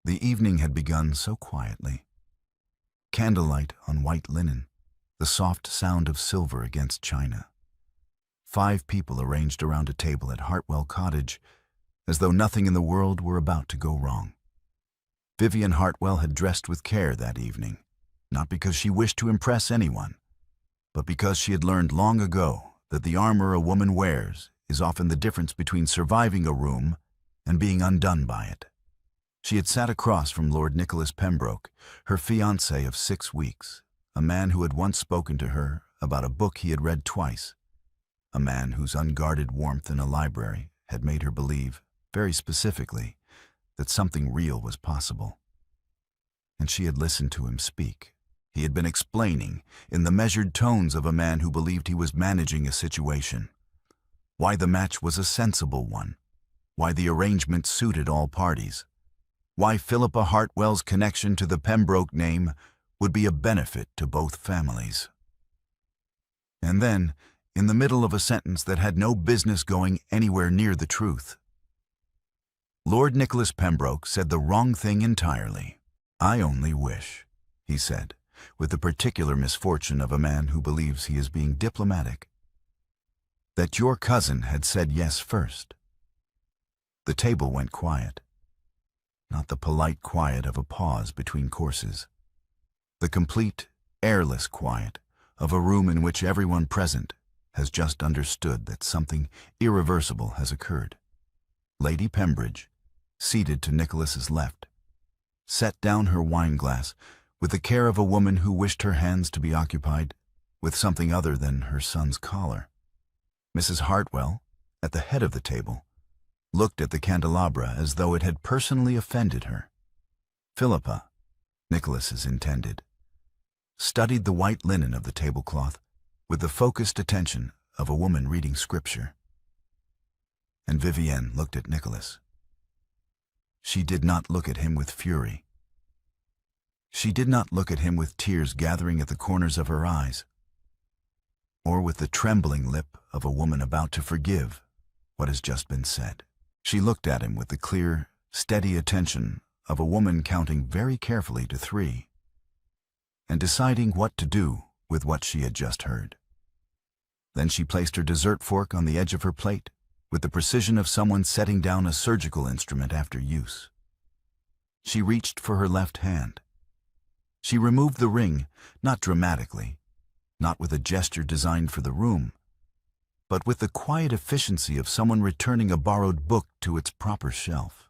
The evening had begun so quietly. Candlelight on white linen, the soft sound of silver against china. 5 people arranged around a table at Hartwell Cottage, as though nothing in the world were about to go wrong. Vivian Hartwell had dressed with care that evening, not because she wished to impress anyone, but because she had learned long ago that the armor a woman wears is often the difference between surviving a room and being undone by it. She had sat across from Lord Nicholas Pembroke, her fiancé of 6 weeks, a man who had once spoken to her about a book he had read twice, a man whose unguarded warmth in a library had made her believe, very specifically, that something real was possible. And she had listened to him speak. He had been explaining, in the measured tones of a man who believed he was managing a situation, why the match was a sensible one, why the arrangement suited all parties, why Philippa Hartwell's connection to the Pembroke name would be a benefit to both families. And then, in the middle of a sentence that had no business going anywhere near the truth, Lord Nicholas Pembroke said the wrong thing entirely. "I only wish," he said, with the particular misfortune of a man who believes he is being diplomatic, "that your cousin had said yes first." The table went quiet. Not the polite quiet of a pause between courses. The complete, airless quiet of a room in which everyone present has just understood that something irreversible has occurred. Lady Pembridge, seated to Nicholas's left, set down her wine-glass with the care of a woman who wished her hands to be occupied with something other than her son's collar. Mrs. Hartwell, at the head of the table, looked at the candelabra as though it had personally offended her. Philippa, Nicholas's intended, studied the white linen of the tablecloth with the focused attention of a woman reading scripture. And Vivienne looked at Nicholas. She did not look at him with fury. She did not look at him with tears gathering at the corners of her eyes, or with the trembling lip of a woman about to forgive what has just been said. She looked at him with the clear, steady attention of a woman counting very carefully to 3 and deciding what to do with what she had just heard. Then she placed her dessert fork on the edge of her plate with the precision of someone setting down a surgical instrument after use. She reached for her left hand. She removed the ring, not dramatically, not with a gesture designed for the room, but with the quiet efficiency of someone returning a borrowed book to its proper shelf.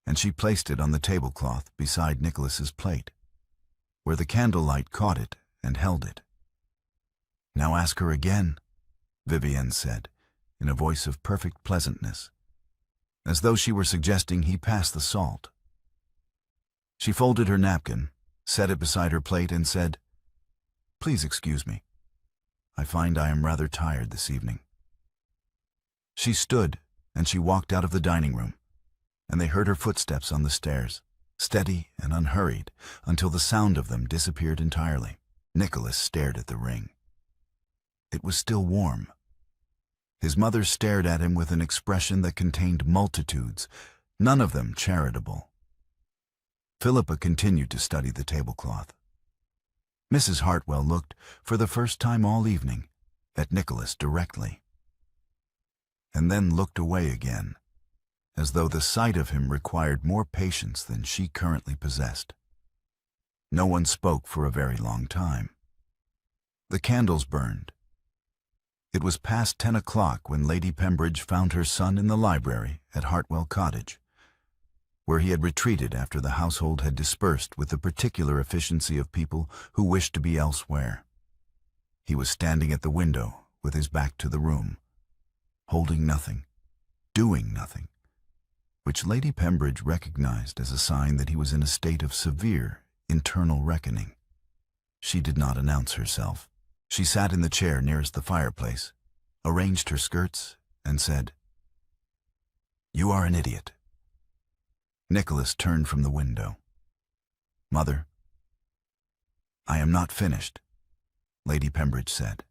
And she placed it on the tablecloth beside Nicholas's plate, where the candlelight caught it and held it. "Now ask her again," Vivienne said, in a voice of perfect pleasantness, as though she were suggesting he pass the salt. She folded her napkin, set it beside her plate, and said, "Please excuse me. I find I am rather tired this evening." She stood, and she walked out of the dining room, and they heard her footsteps on the stairs, steady and unhurried, until the sound of them disappeared entirely. Nicholas stared at the ring. It was still warm. His mother stared at him with an expression that contained multitudes, none of them charitable. Philippa continued to study the tablecloth. Mrs. Hartwell looked, for the first time all evening, at Nicholas directly, and then looked away again, as though the sight of him required more patience than she currently possessed. No one spoke for a very long time. The candles burned. It was past 10 o'clock when Lady Pembridge found her son in the library at Hartwell Cottage, where he had retreated after the household had dispersed with the particular efficiency of people who wished to be elsewhere. He was standing at the window with his back to the room, holding nothing, doing nothing, which Lady Pembridge recognized as a sign that he was in a state of severe internal reckoning. She did not announce herself. She sat in the chair nearest the fireplace, arranged her skirts, and said, "You are an idiot." Nicholas turned from the window. "Mother." "I am not finished," Lady Pembridge said.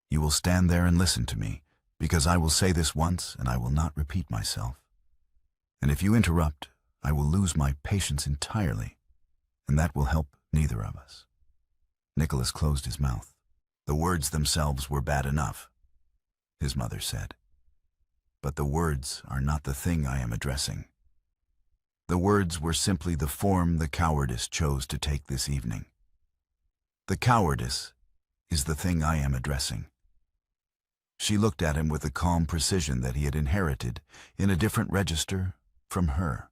"You will stand there and listen to me, because I will say this once and I will not repeat myself. And if you interrupt, I will lose my patience entirely, and that will help neither of us." Nicholas closed his mouth. "The words themselves were bad enough," his mother said. "But the words are not the thing I am addressing. The words were simply the form the cowardice chose to take this evening. The cowardice is the thing I am addressing." She looked at him with the calm precision that he had inherited in a different register from her.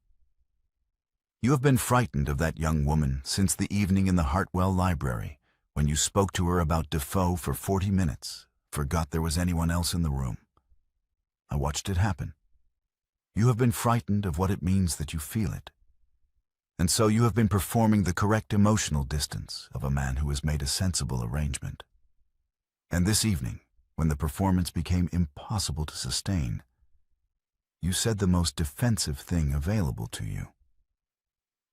"You have been frightened of that young woman since the evening in the Hartwell library, when you spoke to her about Defoe for 40 minutes, forgot there was anyone else in the room. I watched it happen. You have been frightened of what it means that you feel it. And so you have been performing the correct emotional distance of a man who has made a sensible arrangement. And this evening, when the performance became impossible to sustain, you said the most defensive thing available to you."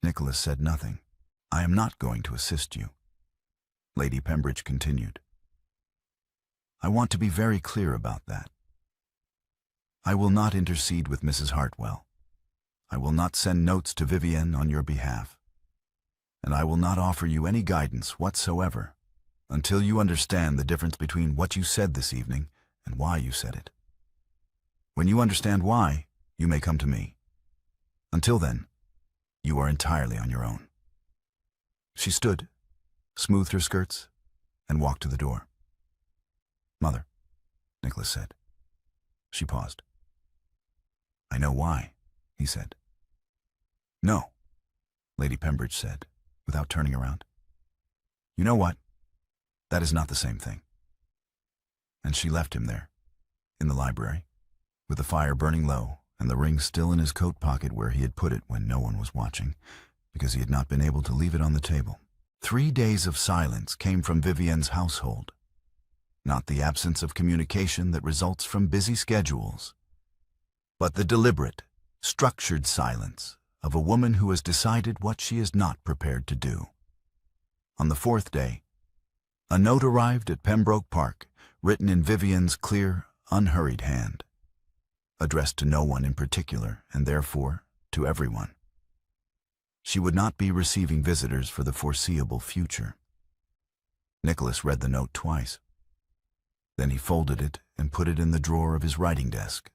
Nicholas said nothing. "I am not going to assist you," Lady Pembridge continued. "I want to be very clear about that. I will not intercede with Mrs. Hartwell. I will not send notes to Vivienne on your behalf. And I will not offer you any guidance whatsoever until you understand the difference between what you said this evening and why you said it. When you understand why, you may come to me. Until then, you are entirely on your own." She stood, smoothed her skirts, and walked to the door. "Mother," Nicholas said. She paused. "I know why," he said. "No," Lady Pembridge said, without turning around. "You know what? That is not the same thing." And she left him there, in the library, with the fire burning low and the ring still in his coat pocket where he had put it when no one was watching, because he had not been able to leave it on the table. 3 days of silence came from Vivienne's household. Not the absence of communication that results from busy schedules, but the deliberate, structured silence of a woman who has decided what she is not prepared to do. On the 4th day, a note arrived at Pembroke Park, written in Vivienne's clear, unhurried hand, addressed to no one in particular, and therefore to everyone. She would not be receiving visitors for the foreseeable future. Nicholas read the note twice. Then he folded it and put it in the drawer of his writing desk,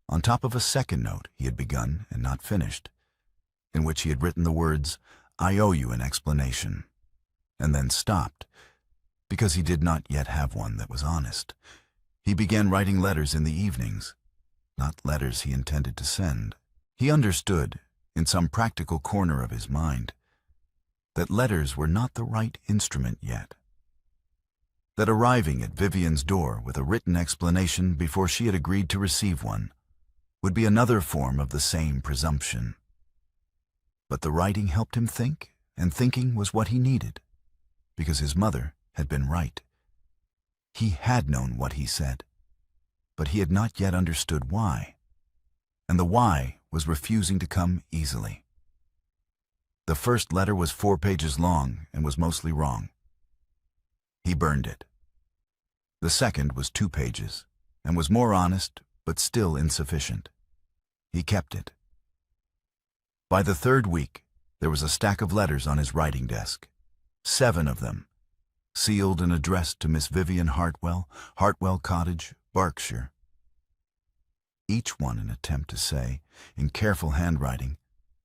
on top of a second note he had begun and not finished, in which he had written the words, "I owe you an explanation," and then stopped, because he did not yet have one that was honest. He began writing letters in the evenings, not letters he intended to send. He understood, in some practical corner of his mind, that letters were not the right instrument yet. That arriving at Vivienne's door with a written explanation before she had agreed to receive one would be another form of the same presumption. But the writing helped him think, and thinking was what he needed, because his mother had been right. He had known what he said, but he had not yet understood why, and the why was refusing to come easily. The first letter was 4 pages long and was mostly wrong. He burned it. The second was 2 pages and was more honest, but still insufficient. He kept it. By the 3rd week, there was a stack of letters on his writing desk, 7 of them, sealed and addressed to Miss Vivienne Hartwell, Hartwell Cottage, Berkshire. Each one an attempt to say, in careful handwriting,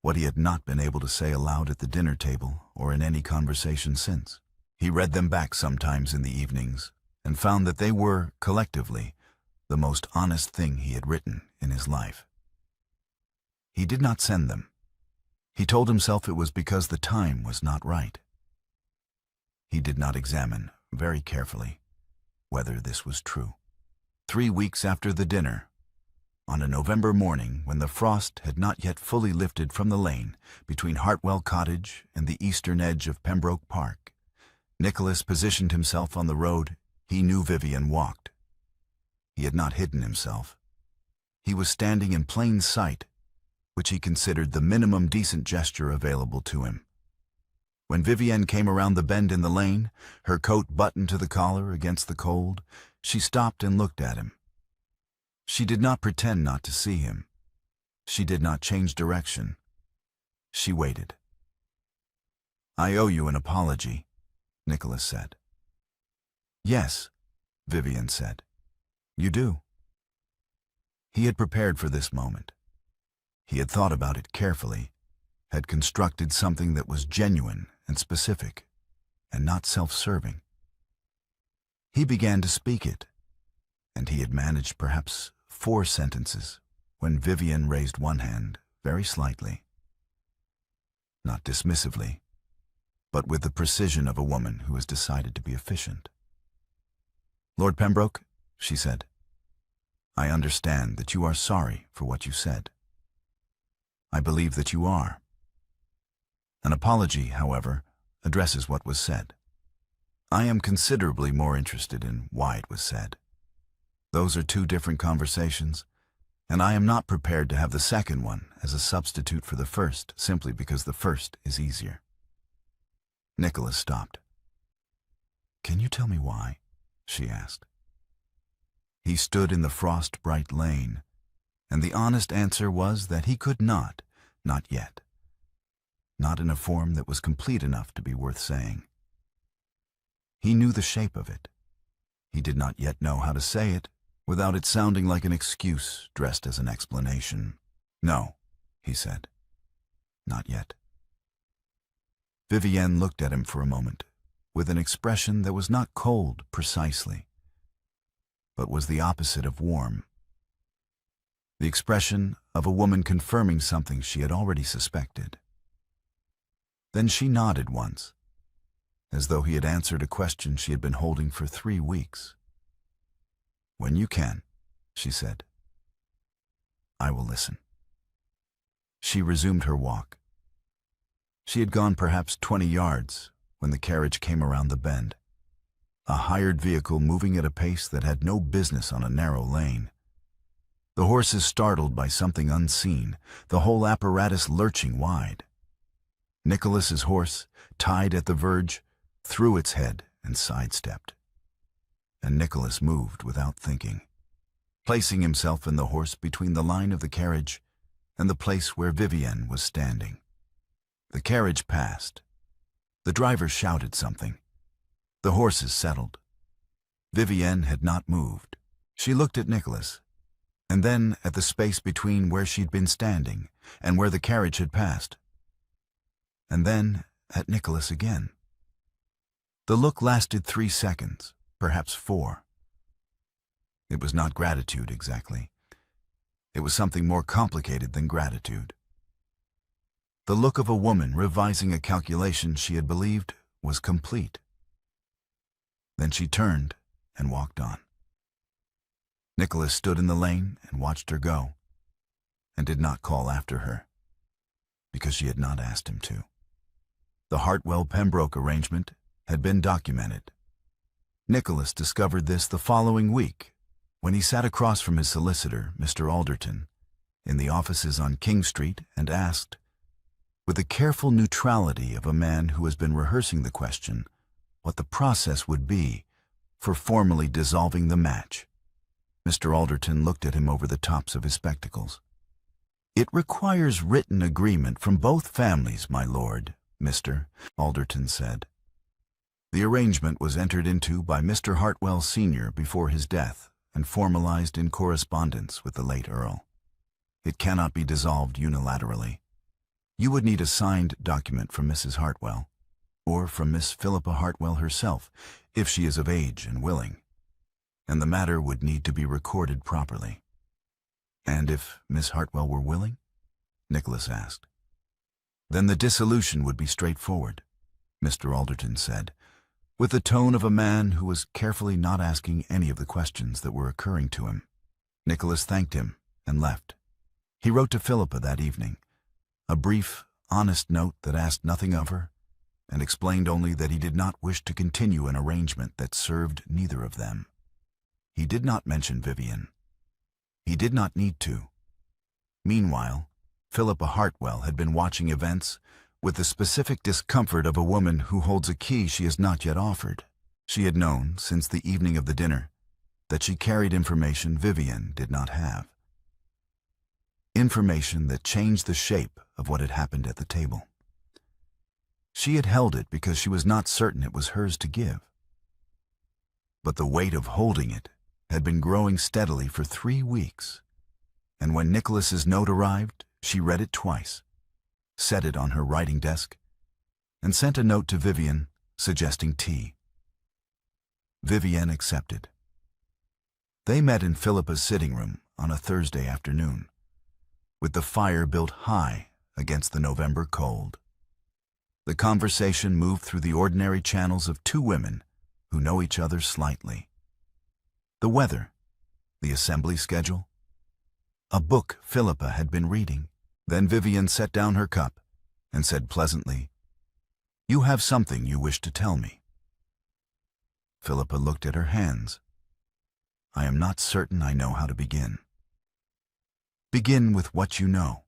what he had not been able to say aloud at the dinner table or in any conversation since. He read them back sometimes in the evenings and found that they were, collectively, the most honest thing he had written in his life. He did not send them. He told himself it was because the time was not right. He did not examine, very carefully, whether this was true. 3 weeks after the dinner, on a November morning when the frost had not yet fully lifted from the lane between Hartwell Cottage and the eastern edge of Pembroke Park, Nicholas positioned himself on the road he knew Vivienne walked. He had not hidden himself. He was standing in plain sight, which he considered the minimum decent gesture available to him. When Vivienne came around the bend in the lane, her coat buttoned to the collar against the cold, she stopped and looked at him. She did not pretend not to see him. She did not change direction. She waited. "I owe you an apology," Nicholas said. "Yes," Vivian said. "You do." He had prepared for this moment. He had thought about it carefully, had constructed something that was genuine and specific, and not self-serving. He began to speak it, and he had managed perhaps 4 sentences when Vivian raised one hand very slightly. Not dismissively, but with the precision of a woman who has decided to be efficient. "Lord Pembroke," she said, "I understand that you are sorry for what you said. I believe that you are. An apology, however, addresses what was said. I am considerably more interested in why it was said. Those are 2 different conversations, and I am not prepared to have the second one as a substitute for the first simply because the first is easier." Nicholas stopped. "Can you tell me why?" she asked. He stood in the frost-bright lane, and the honest answer was that he could not yet. Not in a form that was complete enough to be worth saying. He knew the shape of it. He did not yet know how to say it without it sounding like an excuse dressed as an explanation. "No," he said. "Not yet." Vivienne looked at him for a moment, with an expression that was not cold precisely, but was the opposite of warm. The expression of a woman confirming something she had already suspected. Then she nodded once, as though he had answered a question she had been holding for 3 weeks. "When you can," she said. "I will listen." She resumed her walk. She had gone perhaps 20 yards when the carriage came around the bend, a hired vehicle moving at a pace that had no business on a narrow lane. The horses startled by something unseen, the whole apparatus lurching wide. Nicholas's horse, tied at the verge, threw its head and sidestepped. And Nicholas moved without thinking, placing himself in the horse between the line of the carriage and the place where Vivienne was standing. The carriage passed. The driver shouted something. The horses settled. Vivienne had not moved. She looked at Nicholas, and then at the space between where she'd been standing and where the carriage had passed, and then at Nicholas again. The look lasted 3 seconds, perhaps 4. It was not gratitude exactly. It was something more complicated than gratitude. The look of a woman revising a calculation she had believed was complete. Then she turned and walked on. Nicholas stood in the lane and watched her go, and did not call after her, because she had not asked him to. The Hartwell-Pembroke arrangement had been documented. Nicholas discovered this the following week, when he sat across from his solicitor, Mr. Alderton, in the offices on King Street and asked, with the careful neutrality of a man who has been rehearsing the question, what the process would be for formally dissolving the match. Mr. Alderton looked at him over the tops of his spectacles. "It requires written agreement from both families, my lord," Mr. Alderton said. "The arrangement was entered into by Mr. Hartwell Sr. before his death and formalized in correspondence with the late Earl. It cannot be dissolved unilaterally. You would need a signed document from Mrs. Hartwell, or from Miss Philippa Hartwell herself, if she is of age and willing, and the matter would need to be recorded properly." "And if Miss Hartwell were willing?" Nicholas asked. "Then the dissolution would be straightforward," Mr. Alderton said, with the tone of a man who was carefully not asking any of the questions that were occurring to him. Nicholas thanked him and left. He wrote to Philippa that evening, a brief, honest note that asked nothing of her and explained only that he did not wish to continue an arrangement that served neither of them. He did not mention Vivian. He did not need to. Meanwhile, Philippa Hartwell had been watching events with the specific discomfort of a woman who holds a key she has not yet offered. She had known, since the evening of the dinner, that she carried information Vivian did not have. Information that changed the shape of what had happened at the table. She had held it because she was not certain it was hers to give. But the weight of holding it had been growing steadily for 3 weeks, and when Nicholas's note arrived, she read it twice, set it on her writing desk, and sent a note to Vivian suggesting tea. Vivian accepted. They met in Philippa's sitting room on a Thursday afternoon, with the fire built high against the November cold. The conversation moved through the ordinary channels of two women who know each other slightly. The weather, the assembly schedule, a book Philippa had been reading. Then Vivian set down her cup and said pleasantly, "You have something you wish to tell me." Philippa looked at her hands. "I am not certain I know how to begin." "Begin with what you know,"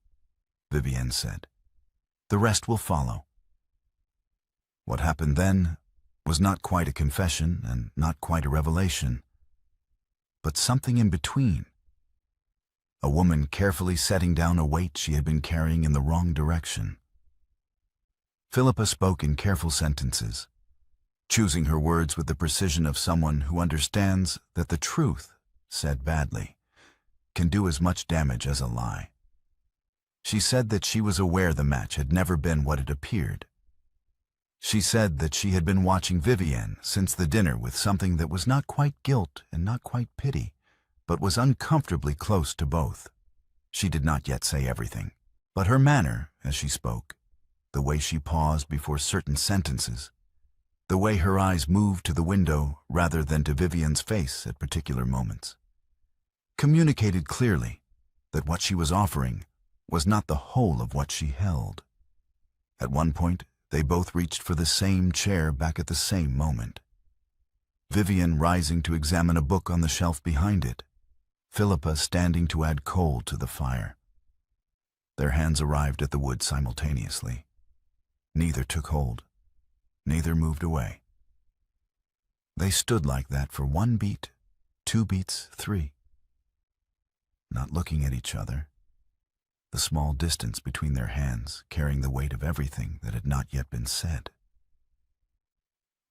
Vivian said. "The rest will follow." What happened then was not quite a confession and not quite a revelation, but something in between. A woman carefully setting down a weight she had been carrying in the wrong direction. Philippa spoke in careful sentences, choosing her words with the precision of someone who understands that the truth, said badly, can do as much damage as a lie. She said that she was aware the match had never been what it appeared. She said that she had been watching Vivian since the dinner with something that was not quite guilt and not quite pity, but was uncomfortably close to both. She did not yet say everything, but her manner as she spoke, the way she paused before certain sentences, the way her eyes moved to the window rather than to Vivian's face at particular moments, communicated clearly that what she was offering was not the whole of what she held. At one point, they both reached for the same chair back at the same moment. Vivian rising to examine a book on the shelf behind it, Philippa standing to add coal to the fire. Their hands arrived at the wood simultaneously. Neither took hold. Neither moved away. They stood like that for 1 beat, 2 beats, 3. Not looking at each other, the small distance between their hands carrying the weight of everything that had not yet been said.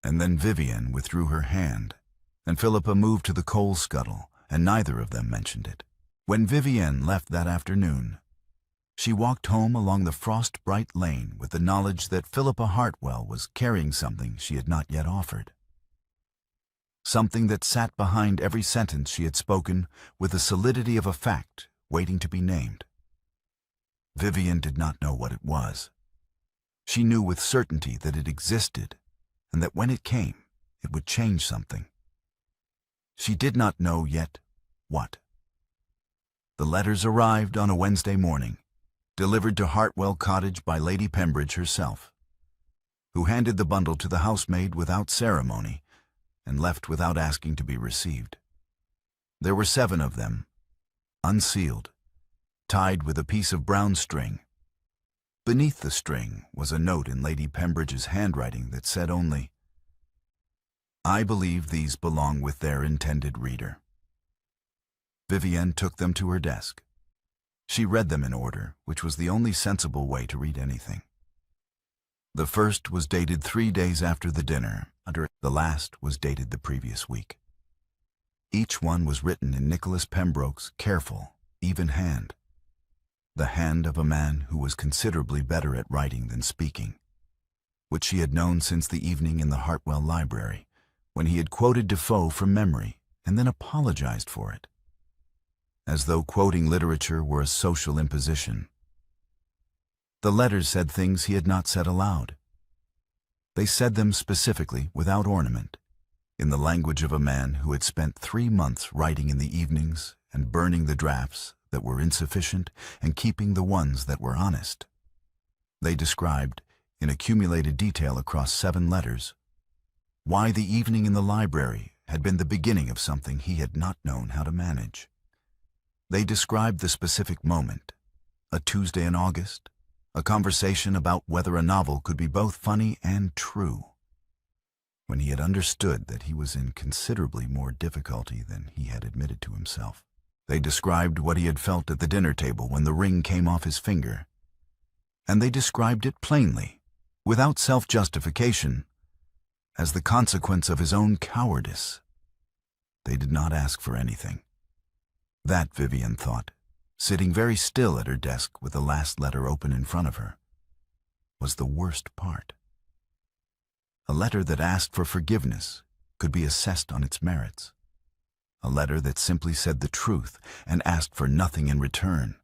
And then Vivian withdrew her hand, and Philippa moved to the coal scuttle, and neither of them mentioned it. When Vivian left that afternoon, she walked home along the frost-bright lane with the knowledge that Philippa Hartwell was carrying something she had not yet offered. Something that sat behind every sentence she had spoken with the solidity of a fact waiting to be named. Vivian did not know what it was. She knew with certainty that it existed, and that when it came, it would change something. She did not know yet what. The letters arrived on a Wednesday morning, delivered to Hartwell Cottage by Lady Pembridge herself, who handed the bundle to the housemaid without ceremony and left without asking to be received. There were 7 of them, unsealed, tied with a piece of brown string. Beneath the string was a note in Lady Pembridge's handwriting that said only, "I believe these belong with their intended reader." Vivian took them to her desk. She read them in order, which was the only sensible way to read anything. The first was dated 3 days after the dinner, the last was dated the previous week. Each one was written in Nicholas Pembroke's careful, even hand, the hand of a man who was considerably better at writing than speaking, which she had known since the evening in the Hartwell Library, when he had quoted Defoe from memory and then apologized for it, as though quoting literature were a social imposition. The letters said things he had not said aloud. They said them specifically, without ornament, in the language of a man who had spent 3 months writing in the evenings and burning the drafts that were insufficient and keeping the ones that were honest. They described, in accumulated detail across 7 letters, why the evening in the library had been the beginning of something he had not known how to manage. They described the specific moment, a Tuesday in August, a conversation about whether a novel could be both funny and true, when he had understood that he was in considerably more difficulty than he had admitted to himself. They described what he had felt at the dinner table when the ring came off his finger. And they described it plainly, without self-justification, as the consequence of his own cowardice. They did not ask for anything. That, Vivian thought, sitting very still at her desk with the last letter open in front of her, was the worst part. A letter that asked for forgiveness could be assessed on its merits. A letter that simply said the truth and asked for nothing in return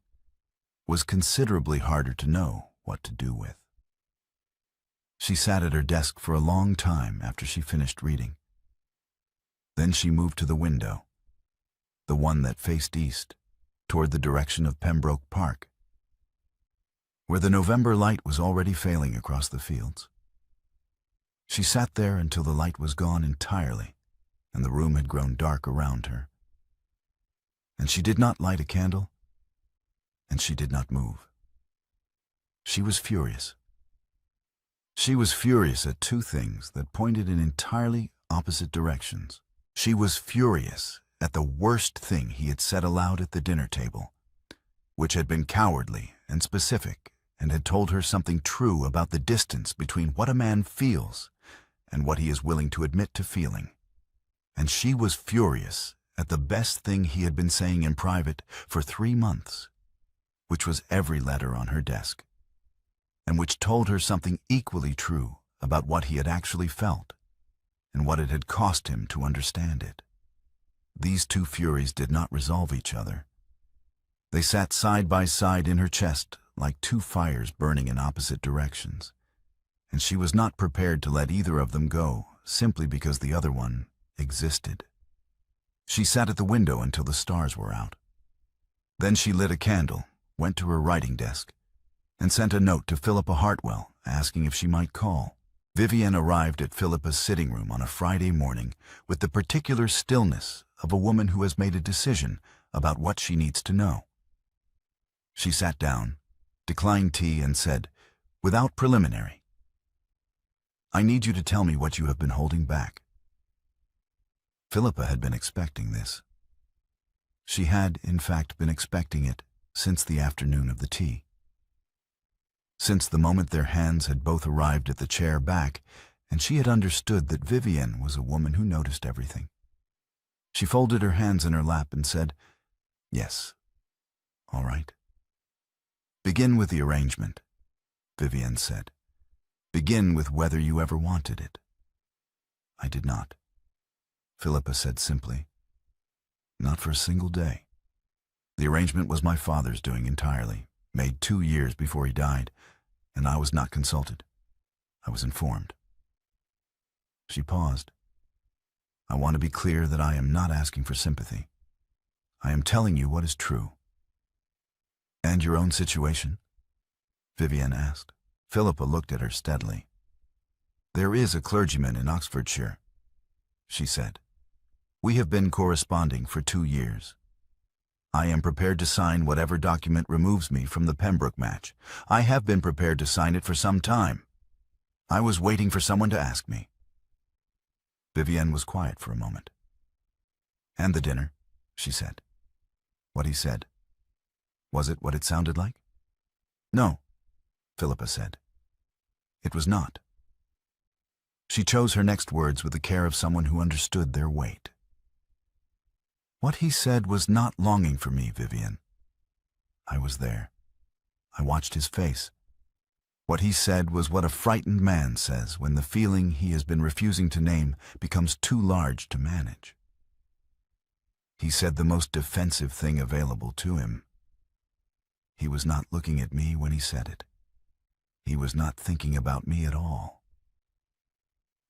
was considerably harder to know what to do with. She sat at her desk for a long time after she finished reading. Then she moved to the window, the one that faced east, toward the direction of Pembroke Park, where the November light was already failing across the fields. She sat there until the light was gone entirely, and the room had grown dark around her. And she did not light a candle, and she did not move. She was furious. She was furious at two things that pointed in entirely opposite directions. She was furious at the worst thing he had said aloud at the dinner table, which had been cowardly and specific and had told her something true about the distance between what a man feels and what he is willing to admit to feeling. And she was furious at the best thing he had been saying in private for 3 months, which was every letter on her desk, and which told her something equally true about what he had actually felt and what it had cost him to understand it. These two furies did not resolve each other. They sat side by side in her chest like two fires burning in opposite directions, and she was not prepared to let either of them go simply because the other one existed. She sat at the window until the stars were out. Then she lit a candle, went to her writing desk, and sent a note to Philippa Hartwell asking if she might call. Vivian arrived at Philippa's sitting room on a Friday morning with the particular stillness of a woman who has made a decision about what she needs to know. She sat down, declined tea, and said, without preliminary, "I need you to tell me what you have been holding back." Philippa had been expecting this. She had, in fact, been expecting it since the afternoon of the tea. Since the moment their hands had both arrived at the chair back, and she had understood that Vivian was a woman who noticed everything. She folded her hands in her lap and said, "Yes, all right." "Begin with the arrangement," Vivian said. "Begin with whether you ever wanted it." "I did not," Philippa said simply. "Not for a single day. The arrangement was my father's doing entirely, made 2 years before he died, and I was not consulted. I was informed." She paused. "I want to be clear that I am not asking for sympathy. I am telling you what is true." "And your own situation?" Vivian asked. Philippa looked at her steadily. "There is a clergyman in Oxfordshire," she said. "We have been corresponding for 2 years. I am prepared to sign whatever document removes me from the Pembroke match. I have been prepared to sign it for some time. I was waiting for someone to ask me." Vivian was quiet for a moment. "And the dinner," she said. "What he said. Was it what it sounded like?" "No," Philippa said. "It was not." She chose her next words with the care of someone who understood their weight. "What he said was not longing for me, Vivian. I was there. I watched his face. What he said was what a frightened man says when the feeling he has been refusing to name becomes too large to manage. He said the most defensive thing available to him. He was not looking at me when he said it. He was not thinking about me at all."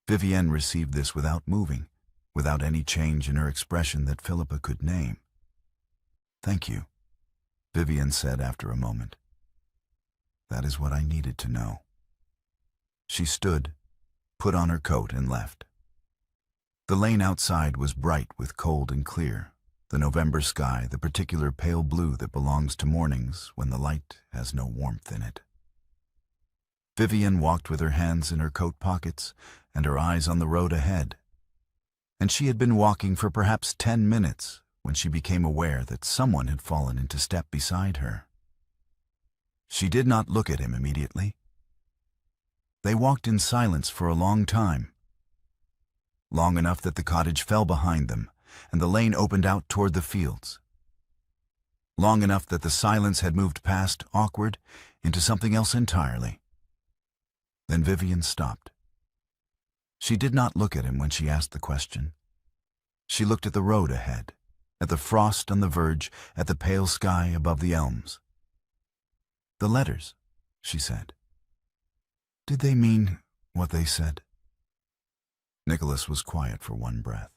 Vivian received this without moving, without any change in her expression that Philippa could name. "Thank you," Vivian said after a moment. "That is what I needed to know." She stood, put on her coat, and left. The lane outside was bright with cold and clear, the November sky the particular pale blue that belongs to mornings when the light has no warmth in it. Vivian walked with her hands in her coat pockets and her eyes on the road ahead. And she had been walking for perhaps 10 minutes when she became aware that someone had fallen into step beside her. She did not look at him immediately. They walked in silence for a long time, long enough that the cottage fell behind them and the lane opened out toward the fields, long enough that the silence had moved past awkward into something else entirely. Then Vivian stopped. She did not look at him when she asked the question. She looked at the road ahead, at the frost on the verge, at the pale sky above the elms. "The letters," she said. "Did they mean what they said?" Nicholas was quiet for one breath.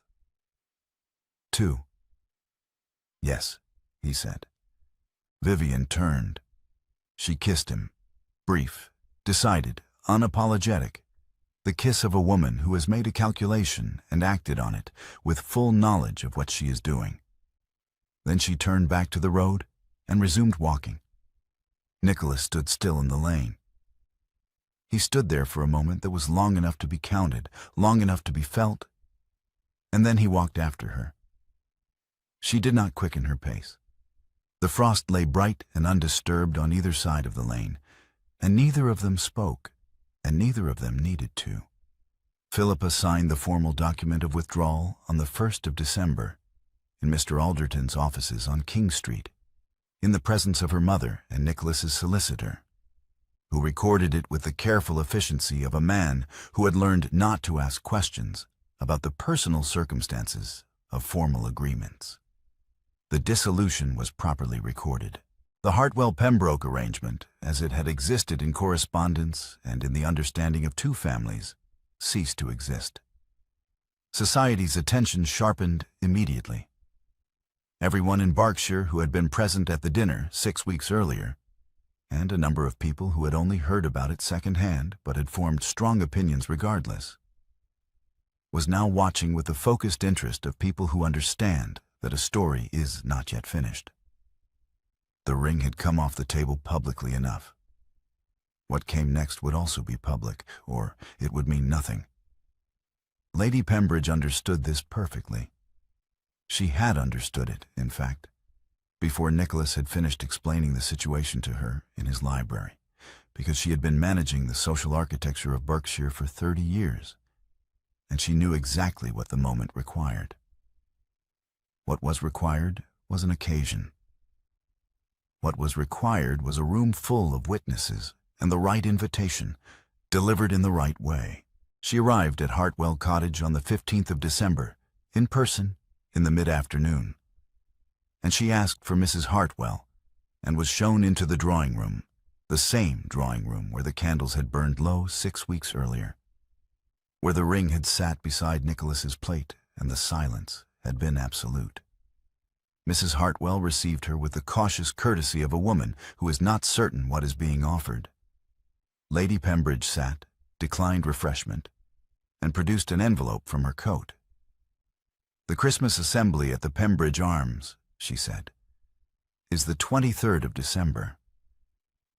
"2. "Yes," he said. Vivian turned. She kissed him, brief, decided, unapologetic, the kiss of a woman who has made a calculation and acted on it with full knowledge of what she is doing. Then she turned back to the road and resumed walking. Nicholas stood still in the lane. He stood there for a moment that was long enough to be counted, long enough to be felt, and then he walked after her. She did not quicken her pace. The frost lay bright and undisturbed on either side of the lane, and neither of them spoke, and neither of them needed to. Philippa signed the formal document of withdrawal on the 1st of December in Mr. Alderton's offices on King Street, in the presence of her mother and Nicholas's solicitor, who recorded it with the careful efficiency of a man who had learned not to ask questions about the personal circumstances of formal agreements. The dissolution was properly recorded. The Hartwell-Pembroke arrangement, as it had existed in correspondence and in the understanding of two families, ceased to exist. Society's attention sharpened immediately. Everyone in Berkshire who had been present at the dinner 6 weeks earlier, and a number of people who had only heard about it secondhand but had formed strong opinions regardless, was now watching with the focused interest of people who understand that a story is not yet finished. The ring had come off the table publicly enough. What came next would also be public, or it would mean nothing. Lady Pembridge understood this perfectly. She had understood it, in fact, before Nicholas had finished explaining the situation to her in his library, because she had been managing the social architecture of Berkshire for 30 years, and she knew exactly what the moment required. What was required was an occasion. What was required was a room full of witnesses and the right invitation, delivered in the right way. She arrived at Hartwell Cottage on the 15th of December, in person, in the mid-afternoon, and she asked for Mrs. Hartwell and was shown into the drawing room, the same drawing room where the candles had burned low 6 weeks earlier, where the ring had sat beside Nicholas's plate and the silence had been absolute. Mrs. Hartwell received her with the cautious courtesy of a woman who is not certain what is being offered. Lady Pembridge sat, declined refreshment, and produced an envelope from her coat. "The Christmas assembly at the Pembridge Arms," she said, "is the 23rd of December.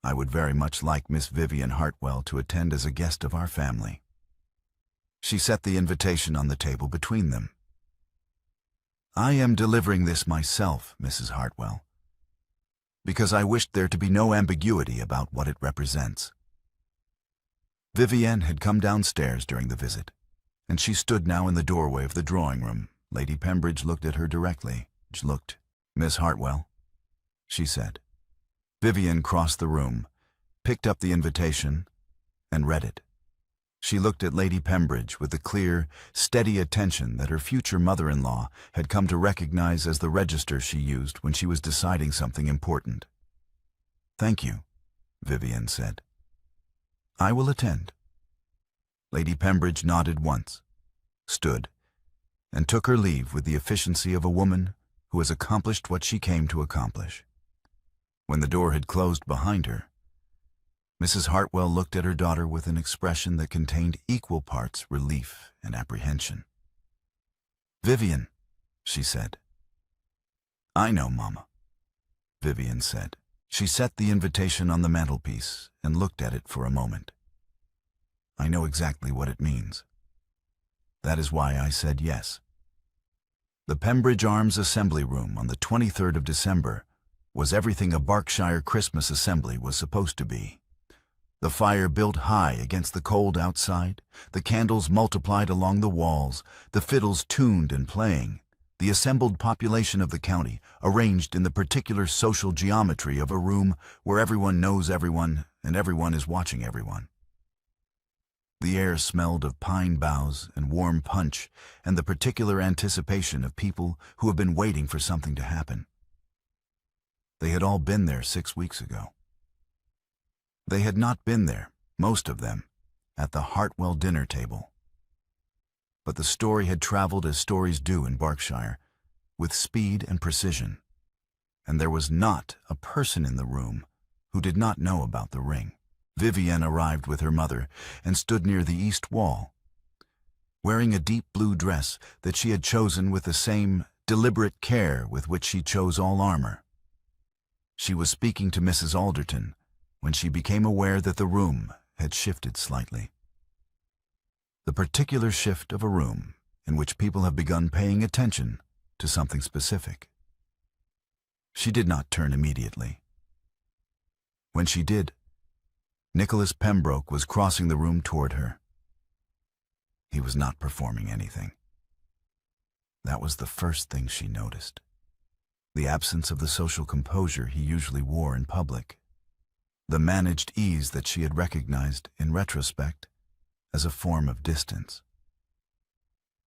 I would very much like Miss Vivian Hartwell to attend as a guest of our family." She set the invitation on the table between them. "I am delivering this myself, Mrs. Hartwell, because I wished there to be no ambiguity about what it represents." Vivienne had come downstairs during the visit, and she stood now in the doorway of the drawing room. Lady Pembridge looked at her directly. She looked. "Miss Hartwell," she said. Vivienne crossed the room, picked up the invitation, and read it. She looked at Lady Pembridge with the clear, steady attention that her future mother-in-law had come to recognize as the register she used when she was deciding something important. "Thank you," Vivienne said. "I will attend." Lady Pembridge nodded once, stood, and took her leave with the efficiency of a woman who has accomplished what she came to accomplish. When the door had closed behind her, Mrs. Hartwell looked at her daughter with an expression that contained equal parts relief and apprehension. "Vivian," she said. "I know, Mama," Vivian said. She set the invitation on the mantelpiece and looked at it for a moment. "I know exactly what it means. That is why I said yes." The Pembridge Arms Assembly Room on the 23rd of December was everything a Berkshire Christmas assembly was supposed to be. The fire built high against the cold outside, the candles multiplied along the walls, the fiddles tuned and playing, the assembled population of the county arranged in the particular social geometry of a room where everyone knows everyone and everyone is watching everyone. The air smelled of pine boughs and warm punch and the particular anticipation of people who have been waiting for something to happen. They had all been there 6 weeks ago. They had not been there, most of them, at the Hartwell dinner table. But the story had traveled as stories do in Berkshire, with speed and precision, and there was not a person in the room who did not know about the ring. Vivienne arrived with her mother and stood near the east wall, wearing a deep blue dress that she had chosen with the same deliberate care with which she chose all armor. She was speaking to Mrs. Alderton when she became aware that the room had shifted slightly. The particular shift of a room in which people have begun paying attention to something specific. She did not turn immediately. When she did, Nicholas Pembroke was crossing the room toward her. He was not performing anything. That was the first thing she noticed. The absence of the social composure he usually wore in public. The managed ease that she had recognized in retrospect as a form of distance.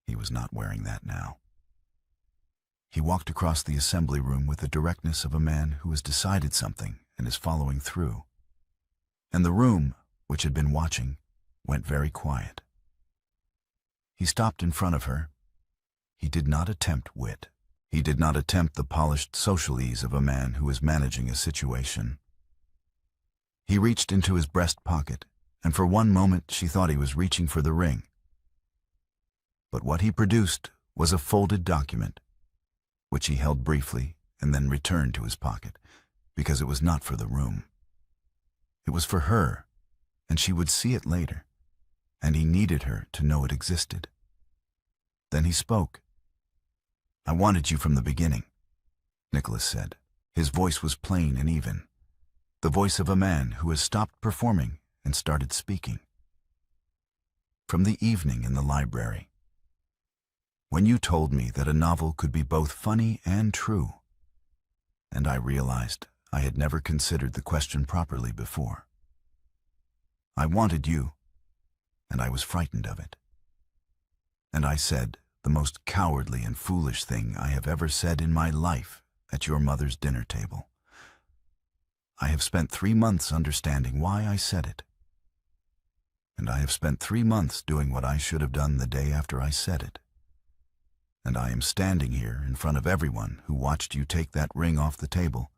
He was not wearing that now. He walked across the assembly room with the directness of a man who has decided something and is following through. And the room, which had been watching, went very quiet. He stopped in front of her. He did not attempt wit. He did not attempt the polished social ease of a man who is managing a situation. He reached into his breast pocket, and for one moment she thought he was reaching for the ring. But what he produced was a folded document, which he held briefly and then returned to his pocket, because it was not for the room. It was for her, and she would see it later, and he needed her to know it existed. Then he spoke. "I wanted you from the beginning," Nicholas said. His voice was plain and even, the voice of a man who has stopped performing and started speaking. "From the evening in the library, when you told me that a novel could be both funny and true, and I realized I had never considered the question properly before. I wanted you, and I was frightened of it. And I said the most cowardly and foolish thing I have ever said in my life at your mother's dinner table. I have spent 3 months understanding why I said it. And I have spent 3 months doing what I should have done the day after I said it. And I am standing here in front of everyone who watched you take that ring off the table,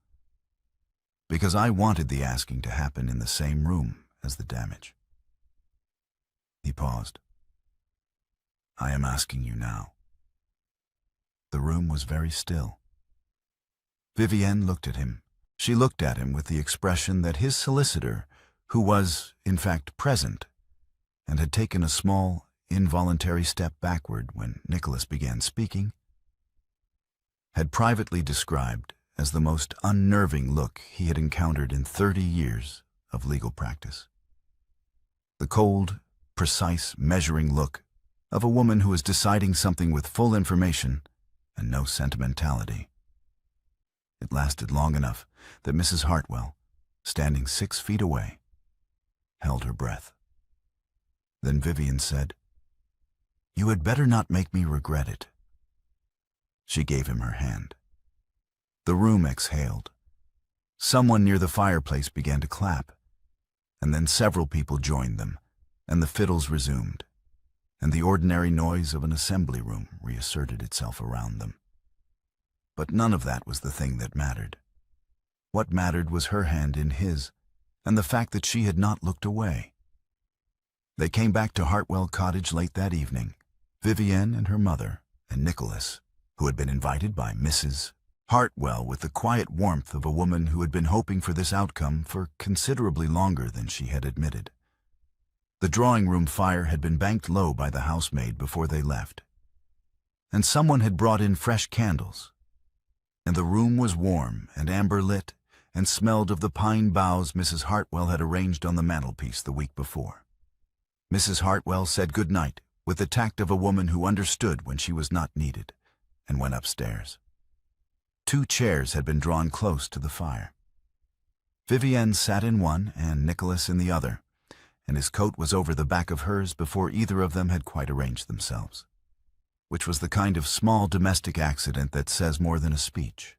because I wanted the asking to happen in the same room as the damage." He paused. "I am asking you now." The room was very still. Vivienne looked at him. She looked at him with the expression that his solicitor, who was, in fact, present, and had taken a small, involuntary step backward when Nicholas began speaking, had privately described as the most unnerving look he had encountered in 30 years of legal practice. The cold, precise, measuring look of a woman who is deciding something with full information and no sentimentality. It lasted long enough that Mrs. Hartwell, standing 6 feet away, held her breath. Then Vivienne said, "You had better not make me regret it." She gave him her hand. The room exhaled. Someone near the fireplace began to clap, and then several people joined them, and the fiddles resumed, and the ordinary noise of an assembly room reasserted itself around them. But none of that was the thing that mattered. What mattered was her hand in his, and the fact that she had not looked away. They came back to Hartwell Cottage late that evening, Vivienne and her mother, and Nicholas, who had been invited by Mrs. Hartwell with the quiet warmth of a woman who had been hoping for this outcome for considerably longer than she had admitted. The drawing-room fire had been banked low by the housemaid before they left, and someone had brought in fresh candles. And the room was warm and amber-lit and smelled of the pine boughs Mrs. Hartwell had arranged on the mantelpiece the week before. Mrs. Hartwell said good night with the tact of a woman who understood when she was not needed, and went upstairs. 2 chairs had been drawn close to the fire. Vivienne sat in one and Nicholas in the other, and his coat was over the back of hers before either of them had quite arranged themselves, which was the kind of small domestic accident that says more than a speech.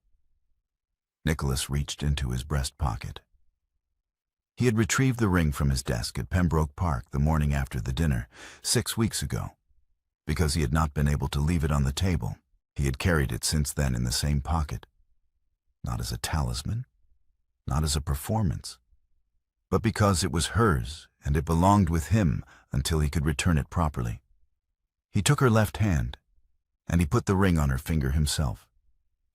Nicholas reached into his breast pocket. He had retrieved the ring from his desk at Pembroke Park the morning after the dinner, 6 weeks ago. Because he had not been able to leave it on the table, he had carried it since then in the same pocket. Not as a talisman, not as a performance, but because it was hers and it belonged with him until he could return it properly. He took her left hand, and he put the ring on her finger himself,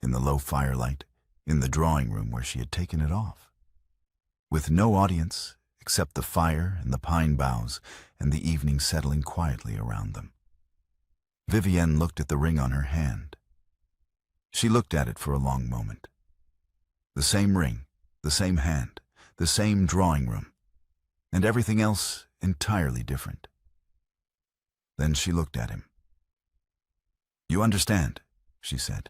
in the low firelight, in the drawing room where she had taken it off. With no audience except the fire and the pine boughs and the evening settling quietly around them. Vivienne looked at the ring on her hand. She looked at it for a long moment. The same ring, the same hand, the same drawing room, and everything else entirely different. Then she looked at him. "You understand," she said,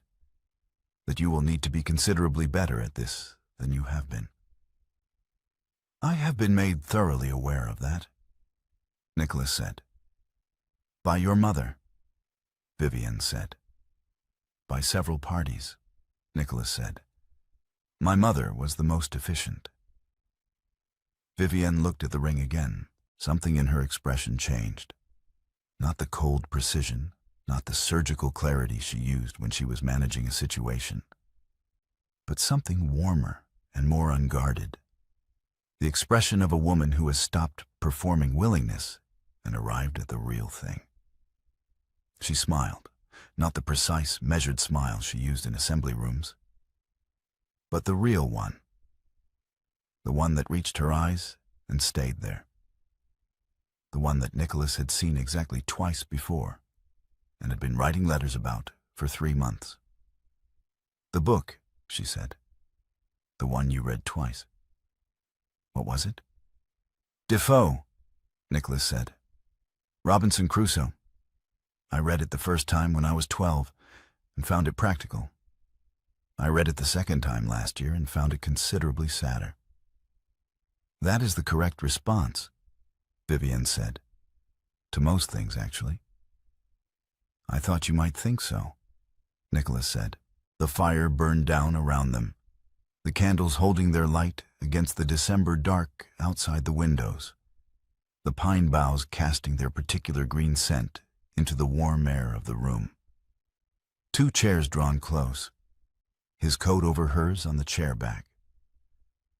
"that you will need to be considerably better at this than you have been." "I have been made thoroughly aware of that," Nicholas said. "By your mother," Vivienne said. "By several parties," Nicholas said. "My mother was the most efficient." Vivienne looked at the ring again. Something in her expression changed. Not the cold precision, not the surgical clarity she used when she was managing a situation, but something warmer and more unguarded. The expression of a woman who has stopped performing willingness and arrived at the real thing. She smiled, not the precise, measured smile she used in assembly rooms, but the real one, the one that reached her eyes and stayed there, the one that Nicholas had seen exactly twice before and had been writing letters about for 3 months. "The book," she said, "the one you read twice. What was it?" "Defoe," Nicholas said. "Robinson Crusoe. I read it the first time when I was 12 and found it practical. I read it the second time last year and found it considerably sadder." "That is the correct response," Vivienne said. "To most things, actually." "I thought you might think so," Nicholas said. The fire burned down around them, the candles holding their light against the December dark outside the windows, the pine boughs casting their particular green scent into the warm air of the room. 2 chairs drawn close, his coat over hers on the chair back.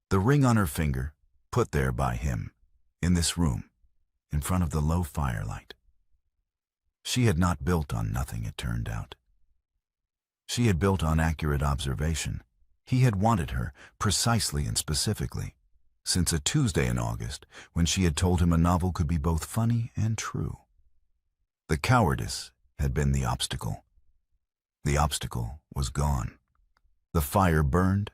The ring on her finger, put there by him, in this room, in front of the low firelight. She had not built on nothing, it turned out. She had built on accurate observation. He had wanted her, precisely and specifically, since a Tuesday in August when she had told him a novel could be both funny and true. The cowardice had been the obstacle. The obstacle was gone. The fire burned,